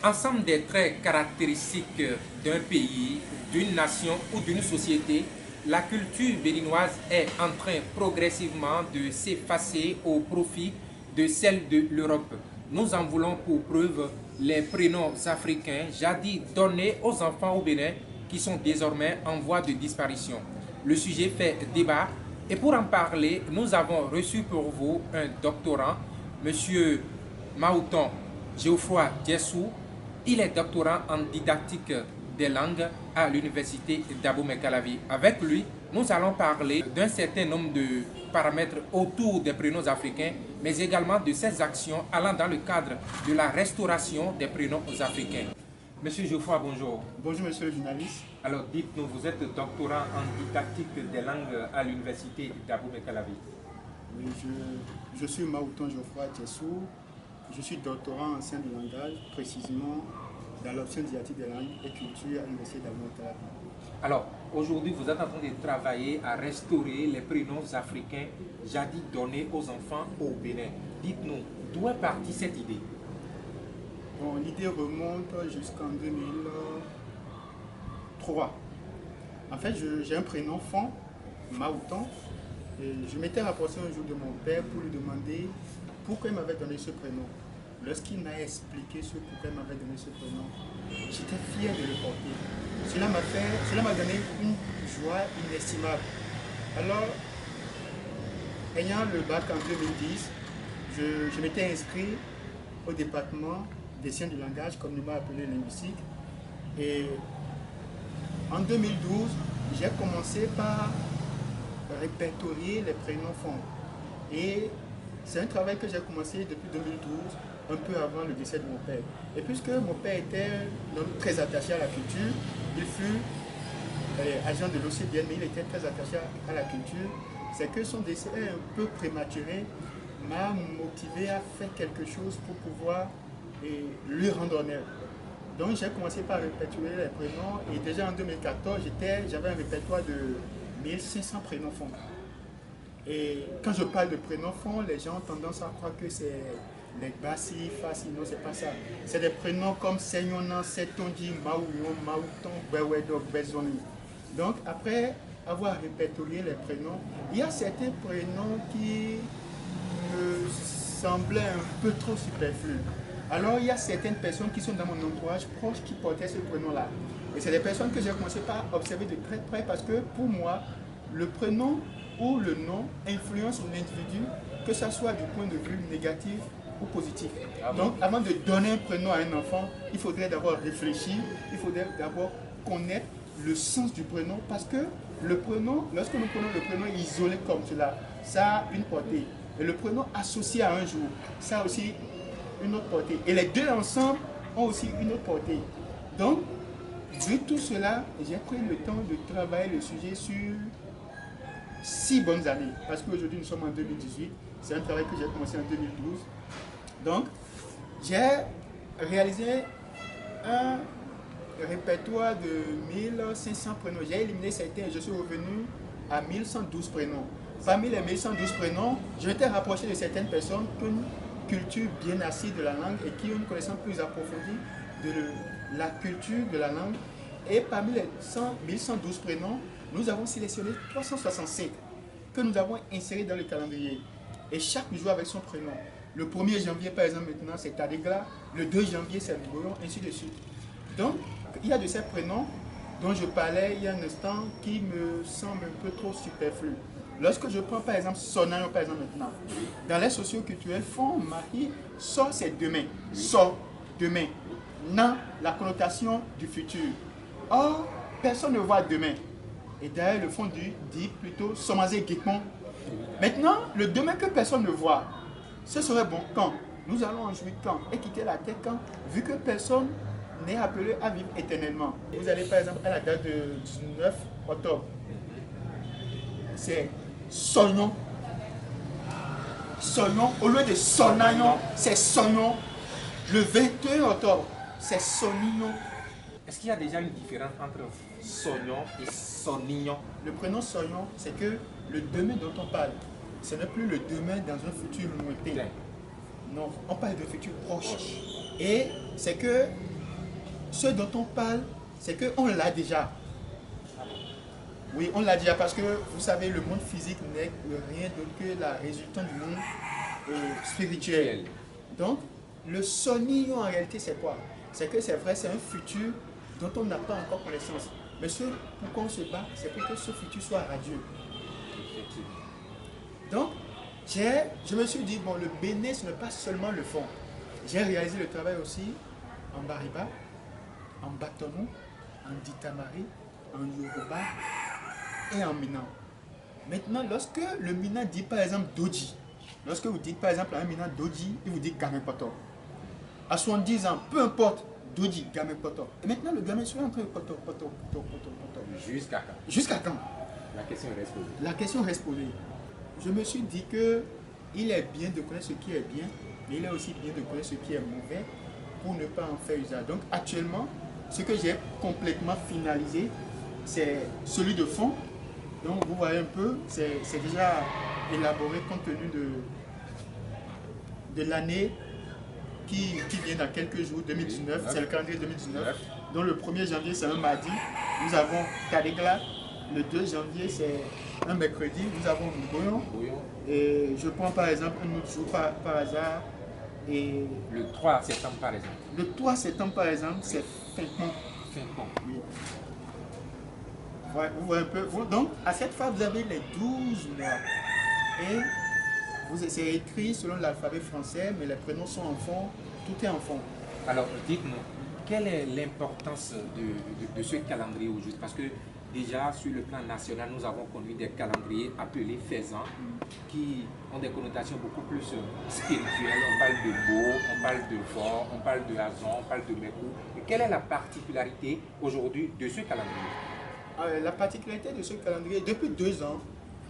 Ensemble des traits caractéristiques d'un pays, d'une nation ou d'une société, la culture béninoise est en train progressivement de s'effacer au profit de celle de l'Europe. Nous en voulons pour preuve les prénoms africains jadis donnés aux enfants au Bénin qui sont désormais en voie de disparition. Le sujet fait débat et pour en parler, nous avons reçu pour vous un doctorant, M. Mahouton Geoffroy Djessou. Il est doctorant en didactique des langues à l'université d'Abomey-Calavi. Avec lui, nous allons parler d'un certain nombre de paramètres autour des prénoms africains, mais également de ses actions allant dans le cadre de la restauration des prénoms africains. Monsieur Geoffroy, bonjour. Bonjour, monsieur le journaliste. Alors, dites-nous, vous êtes doctorant en didactique des langues à l'université d'Abomey-Calavi. Oui, je suis Mahouton Geoffroy Djessou. Je suis doctorant en sciences du langage, précisément dans l'option didactique des langues et culture à l'université d'Abomey-Calavi. Alors, aujourd'hui, vous êtes en train de travailler à restaurer les prénoms africains jadis donnés aux enfants au Bénin. Dites-nous, d'où est partie cette idée? Bon, l'idée remonte jusqu'en 2003. En fait, j'ai un prénom fond, Mahouton, et je m'étais rapproché un jour de mon père pour lui demander pourquoi il m'avait donné ce prénom. Lorsqu'il m'a expliqué pourquoi il m'avait donné ce prénom, j'étais fier de le porter. Cela m'a donné une joie inestimable. Alors, ayant le bac en 2010, je m'étais inscrit au département des sciences du langage, communément appelé linguistique. Et en 2012, j'ai commencé par répertorier les prénoms fonds. Et c'est un travail que j'ai commencé depuis 2012, un peu avant le décès de mon père. Et puisque mon père était très attaché à la culture, il fut agent de l'OCDN, mais il était très attaché à la culture, c'est que son décès un peu prématuré m'a motivé à faire quelque chose pour pouvoir lui rendre honneur. Donc j'ai commencé par répertorier les prénoms et déjà en 2014, j'avais un répertoire de 1500 prénoms fonds. Et quand je parle de prénoms fonds, les gens ont tendance à croire que c'est les Bassi, Fassi, non, c'est pas ça. C'est des prénoms comme Seignonan, Setondi, Maouyon, Mahouton, Bewedok, Bezoni. Donc après avoir répertorié les prénoms, il y a certains prénoms qui me semblaient un peu trop superflus. Alors il y a certaines personnes qui sont dans mon entourage proche qui portaient ce prénom-là. Et c'est des personnes que j'ai commencé par observer de très près parce que pour moi, le prénom ou le nom influence l'individu, que ce soit du point de vue négatif ou positif. Donc avant de donner un prénom à un enfant, il faudrait d'abord réfléchir, il faudrait d'abord connaître le sens du prénom parce que le prénom, lorsque nous prenons le prénom isolé comme cela, ça a une portée. Et le prénom associé à un jour, ça a aussi une autre portée. Et les deux ensemble ont aussi une autre portée. Donc, vu tout cela, j'ai pris le temps de travailler le sujet sur 6 bonnes années. Parce qu'aujourd'hui, nous sommes en 2018. C'est un travail que j'ai commencé en 2012. Donc, j'ai réalisé un répertoire de 1500 prénoms. J'ai éliminé certains et je suis revenu à 1112 prénoms. Parmi les 1112 prénoms, je m'étais rapproché de certaines personnes qui ont une culture bien assise de la langue et qui ont une connaissance plus approfondie de la culture de la langue. Et parmi les 1112 prénoms, nous avons sélectionné 365 que nous avons insérés dans le calendrier. Et chaque jour avec son prénom. Le 1er janvier, par exemple, maintenant, c'est Tadegla. Le 2 janvier, c'est Boyon, ainsi de suite. Donc, il y a de ces prénoms dont je parlais il y a un instant qui me semblent un peu trop superflus. Lorsque je prends par exemple Sonayo, par exemple maintenant, dans les socioculturels, font mari, so c'est demain, so, demain, nan, la connotation du futur. Or, personne ne voit demain. Et d'ailleurs, le fond dit plutôt Somazé Guécon. Maintenant, le demain que personne ne voit, ce serait bon quand nous allons en jouir quand et quitter la terre quand, vu que personne n'est appelé à vivre éternellement. Vous allez par exemple à la date de 19 octobre. C'est Sonon. Sonon, au lieu de Sonayon, c'est Sonon. Le 21 octobre, c'est Sonino. Est-ce qu'il y a déjà une différence entre Sognon et Sonignon? Le prénom Soyon, c'est que le demain dont on parle, ce n'est plus le demain dans un futur lointain. Non, on parle de futur proche. Et c'est que ce dont on parle, c'est qu'on l'a déjà. Oui, on l'a déjà parce que vous savez, le monde physique n'est rien d'autre que la résultante du monde spirituel. Donc, le Sony en réalité, c'est quoi? C'est que c'est vrai, c'est un futur dont on n'a pas encore connaissance. Mais ce pourquoi on se bat, c'est pour que ce futur soit radieux. Donc, je me suis dit, bon, le Bénin, ce n'est pas seulement le fond. J'ai réalisé le travail aussi en Bariba, en Batonou, en Ditamari, en Yoruba et en Mina. Maintenant, lorsque le Mina dit par exemple Doji, lorsque vous dites par exemple à un Mina Doji, il vous dit Gamepoto. À 70 ans, peu importe, Doji, Gamepoto. Et maintenant, le gamin soit en train de poto. Jusqu'à quand? Jusqu'à quand? La question reste posée. La question reste posée. Je me suis dit que il est bien de connaître ce qui est bien, mais il est aussi bien de connaître ce qui est mauvais pour ne pas en faire usage. Donc actuellement, ce que j'ai complètement finalisé, c'est celui de fond. Donc vous voyez un peu, c'est déjà élaboré compte tenu de l'année qui vient dans quelques jours, 2019, c'est le calendrier 2019. Donc le 1er janvier, c'est un mardi, nous avons Kadegla. Le 2 janvier, c'est un mercredi, nous avons Bouillon. Et je prends par exemple un autre jour par hasard. Et le 3 septembre par exemple. Le 3 septembre par exemple, c'est Fincon. Oui. Ouais, vous voyez un peu. Donc, à cette fois, vous avez les 12 mois. Et c'est écrit selon l'alphabet français, mais les prénoms sont en fond, tout est en fond. Alors, dites-nous, quelle est l'importance de ce calendrier au juste? Parce que déjà, sur le plan national, nous avons connu des calendriers appelés faisans qui ont des connotations beaucoup plus spirituelles. On parle de Beau, on parle de Fort, on parle de Hazon, on parle de Mekou. Et quelle est la particularité aujourd'hui de ce calendrier? La particularité de ce calendrier, depuis 2 ans,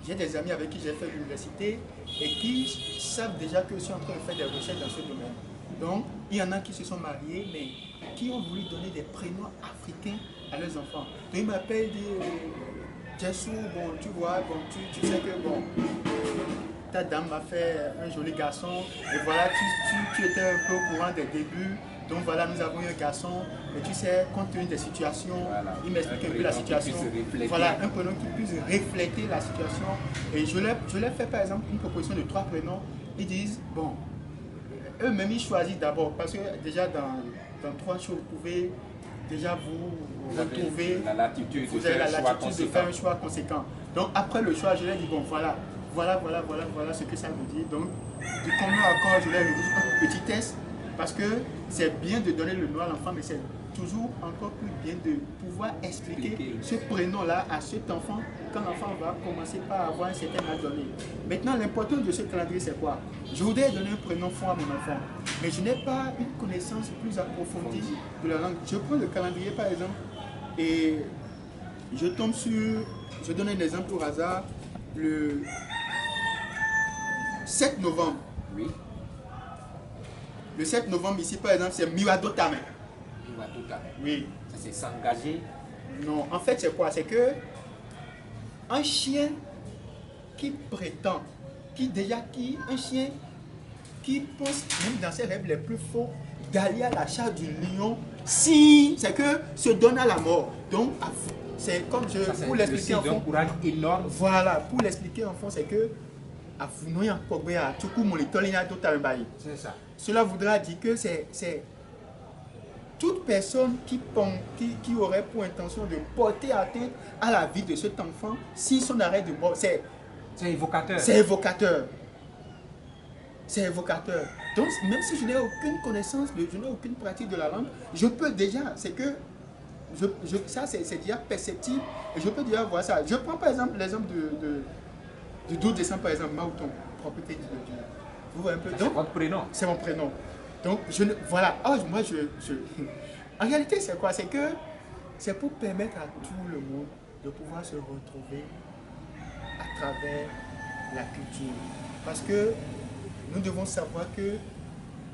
j'ai des amis avec qui j'ai fait l'université et qui savent déjà que je suis en train de faire des recherches dans ce domaine. Donc, il y en a qui se sont mariés, mais qui ont voulu donner des prénoms africains à leurs enfants. Donc, ils m'appellent Jessou, bon, tu vois, bon, tu sais que, bon, ta dame m'a fait un joli garçon, et voilà, tu étais un peu au courant des débuts. Donc voilà, nous avons eu un garçon, et tu sais, compte tenu des situations, voilà, il m'explique un peu la situation. Voilà, un prénom qui puisse refléter la situation. Et je leur fais par exemple une proposition de 3 prénoms. Ils disent, bon, eux-mêmes ils choisissent d'abord, parce que déjà dans 3 choses, vous pouvez déjà vous retrouver, la latitude, vous avez la latitude de faire un choix conséquent. Donc après le choix, je leur dis, bon voilà ce que ça veut dire. Donc, du commun accord, je leur dis un petit test. Parce que c'est bien de donner le nom à l'enfant, mais c'est toujours encore plus bien de pouvoir expliquer ce prénom-là à cet enfant quand l'enfant va commencer par avoir un certain âge donné. Maintenant, l'importance de ce calendrier, c'est quoi? Je voudrais donner un prénom fort à mon enfant, mais je n'ai pas une connaissance plus approfondie de la langue. Je prends le calendrier, par exemple, et je tombe sur, je donne un exemple au hasard, le 7 novembre. Oui. Le 7 novembre, ici, par exemple, c'est Miwado Tame. Miwado Tame. Oui. Ça, c'est s'engager. Non, en fait, c'est quoi? C'est que un chien qui prétend, un chien qui pense, même dans ses rêves les plus faux, d'aller à la charge du lion, si c'est que se donne à la mort. Donc, c'est comme pour l'expliquer en fond. Courage énorme. Voilà, pour l'expliquer en fond, c'est que c'est ça. Cela voudra dire que c'est toute personne qui aurait pour intention de porter atteinte à la vie de cet enfant si son arrêt de mort, c'est évocateur. C'est évocateur. C'est évocateur. Donc, même si je n'ai aucune connaissance, je n'ai aucune pratique de la langue, je peux déjà, c'est que ça c'est déjà perceptible et je peux déjà voir ça. Je prends par exemple l'exemple du 12 décembre, par exemple, Maouton, propriété de Dieu. Vous voyez un peu? C'est votre prénom. C'est mon prénom. Donc, voilà. Moi, en réalité, c'est quoi? C'est que c'est pour permettre à tout le monde de pouvoir se retrouver à travers la culture. Parce que nous devons savoir que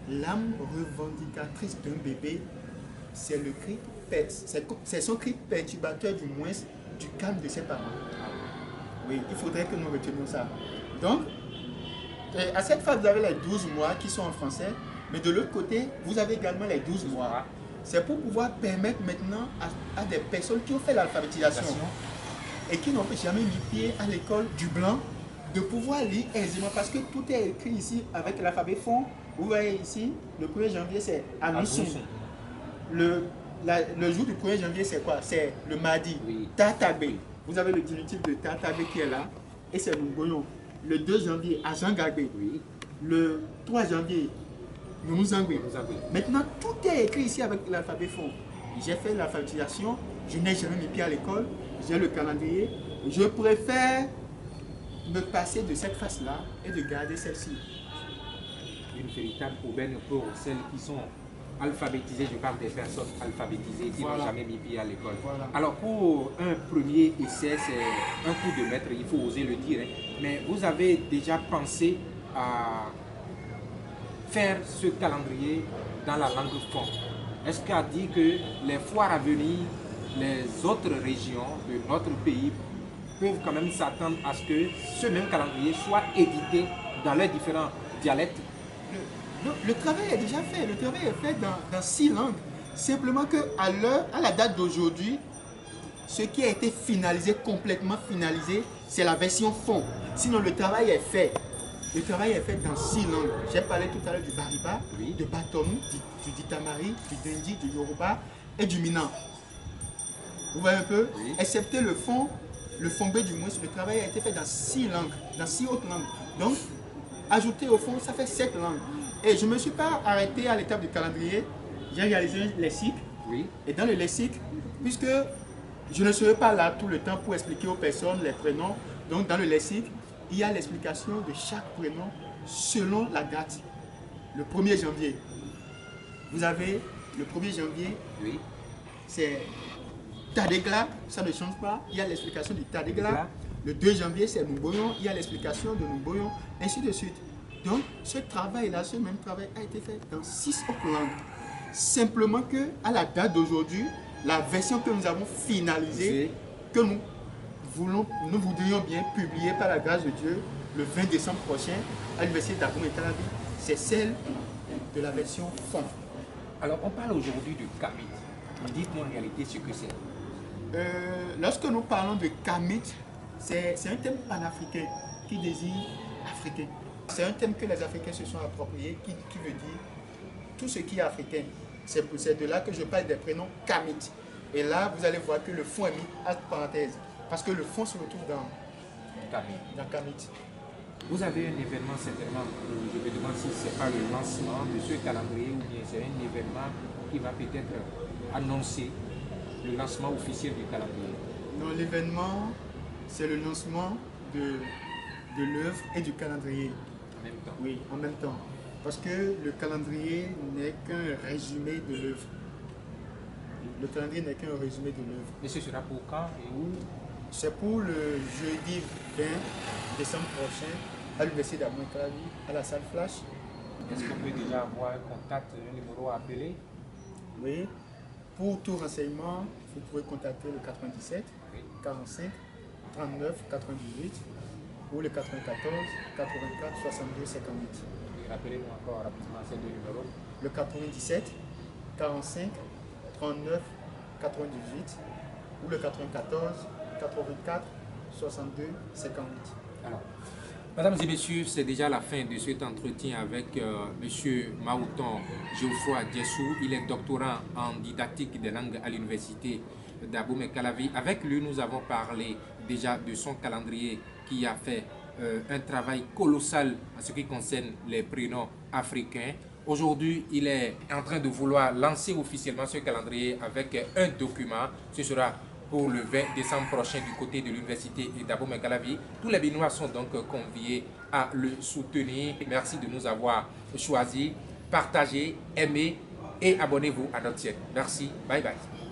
l'âme revendicatrice d'un bébé, c'est le cri, c'est son cri perturbateur du moins du calme de ses parents. Oui, il faudrait que nous retenions ça. Donc, à cette phase, vous avez les 12 mois qui sont en français, mais de l'autre côté, vous avez également les 12 mois. c'est pour pouvoir permettre maintenant à des personnes qui ont fait l'alphabétisation et qui n'ont jamais mis pied à l'école du blanc de pouvoir lire aisément parce que tout est écrit ici avec l'alphabet fond. Vous voyez ici, le 1er janvier c'est Anoussou. Le jour du 1er janvier c'est quoi? C'est le mardi, oui. Tatabé. Vous avez le diminutif de Tatabé qui est là et c'est Ngoyon. Le 2 janvier, Ajangagbe. Oui. Le 3 janvier, Noumuzangbe. Maintenant, tout est écrit ici avec l'alphabet fond. J'ai fait l'alphabétisation, je n'ai jamais mis pied à l'école, j'ai le calendrier. Je préfère me passer de cette face-là et de garder celle-ci. Une véritable aubaine pour celles qui sont alphabétisées, je parle des personnes alphabétisées qui n'ont jamais mis pied à l'école. Voilà. Alors pour un premier essai, c'est un coup de maître, il faut oser le dire, hein. Mais vous avez déjà pensé à faire ce calendrier dans la langue fond? Est-ce qu'a dit que les foires à venir, les autres régions de notre pays peuvent quand même s'attendre à ce que ce même calendrier soit édité dans les différents dialectes? Le travail est déjà fait, le travail est fait dans 6 langues. Simplement qu'à la date d'aujourd'hui, ce qui a été finalisé, complètement finalisé, c'est la version fond. Sinon, le travail est fait. Le travail est fait dans 6 langues. J'ai parlé tout à l'heure du Bariba, oui. de Batonou, du Ditamari, du Dendi, du Yoruba et du Minan. Vous voyez un peu? Oui. Excepté le fond, le fongbe du moins, le travail a été fait dans 6 langues, dans 6 autres langues. Donc, ajouter au fond, ça fait 7 langues. Et je ne me suis pas arrêté à l'étape du calendrier. J'ai réalisé un lexique. Oui. Et dans le lexique, puisque je ne serai pas là tout le temps pour expliquer aux personnes les prénoms, donc dans le lexique, il y a l'explication de chaque prénom selon la date. Le 1er janvier, vous avez le 1er janvier, oui. C'est Tadegla, ça ne change pas. Il y a l'explication du Tadegla. Le 2 janvier, c'est Nouboyon, il y a l'explication de Nouboyon, ainsi de suite. Donc, ce travail-là, ce même travail a été fait dans 6 autres langues. Simplement qu'à la date d'aujourd'hui, la version que nous avons finalisée, que nous voudrions bien publier par la grâce de Dieu le 20 décembre prochain à l'université d'Abomey-Calavi, c'est celle de la version fond. Alors, on parle aujourd'hui de Kamit. Dites-moi en réalité ce que c'est. Lorsque nous parlons de Kamit, c'est un thème panafricain qui désigne africain. C'est un thème que les Africains se sont appropriés, qui veut dire tout ce qui est africain. C'est de là que je parle des prénoms Kamit. Et là, vous allez voir que le fond est mis entre parenthèses. Parce que le fond se retrouve dans Kamit. Vous avez un événement certainement, je me demande si ce n'est pas le lancement de ce calendrier ou bien c'est un événement qui va peut-être annoncer le lancement officiel du calendrier. Non, l'événement, c'est le lancement de l'œuvre et du calendrier. En même temps? Oui, en même temps. Parce que le calendrier n'est qu'un résumé de l'œuvre. Le calendrier n'est qu'un résumé de l'œuvre. Et ce sera pour quand et où? C'est pour le jeudi 20 décembre prochain à l'université d'Abomey-Calavi, à la salle Flash. Est-ce qu'on peut déjà avoir un contact, un numéro à appeler? Oui. Pour tout renseignement, vous pouvez contacter le 97 45 39 98 ou le 94 84 62 58. Rappelez-nous encore rapidement ces deux numéros. Le 97 45 39 98 ou le 94 84 62 58. Alors, mesdames et messieurs, c'est déjà la fin de cet entretien avec M. Mahouton Geoffroy Diessou. Il est doctorant en didactique des langues à l'université d'Abomey-Calavi. Avec lui, nous avons parlé déjà de son calendrier qui a fait un travail colossal en ce qui concerne les prénoms africains. Aujourd'hui, il est en train de vouloir lancer officiellement ce calendrier avec un document. Ce sera pour le 20 décembre prochain du côté de l'université d'Abomey-Calavi. Tous les Béninois sont donc conviés à le soutenir. Merci de nous avoir choisis. Partagez, aimez et abonnez-vous à notre chaîne. Merci. Bye bye.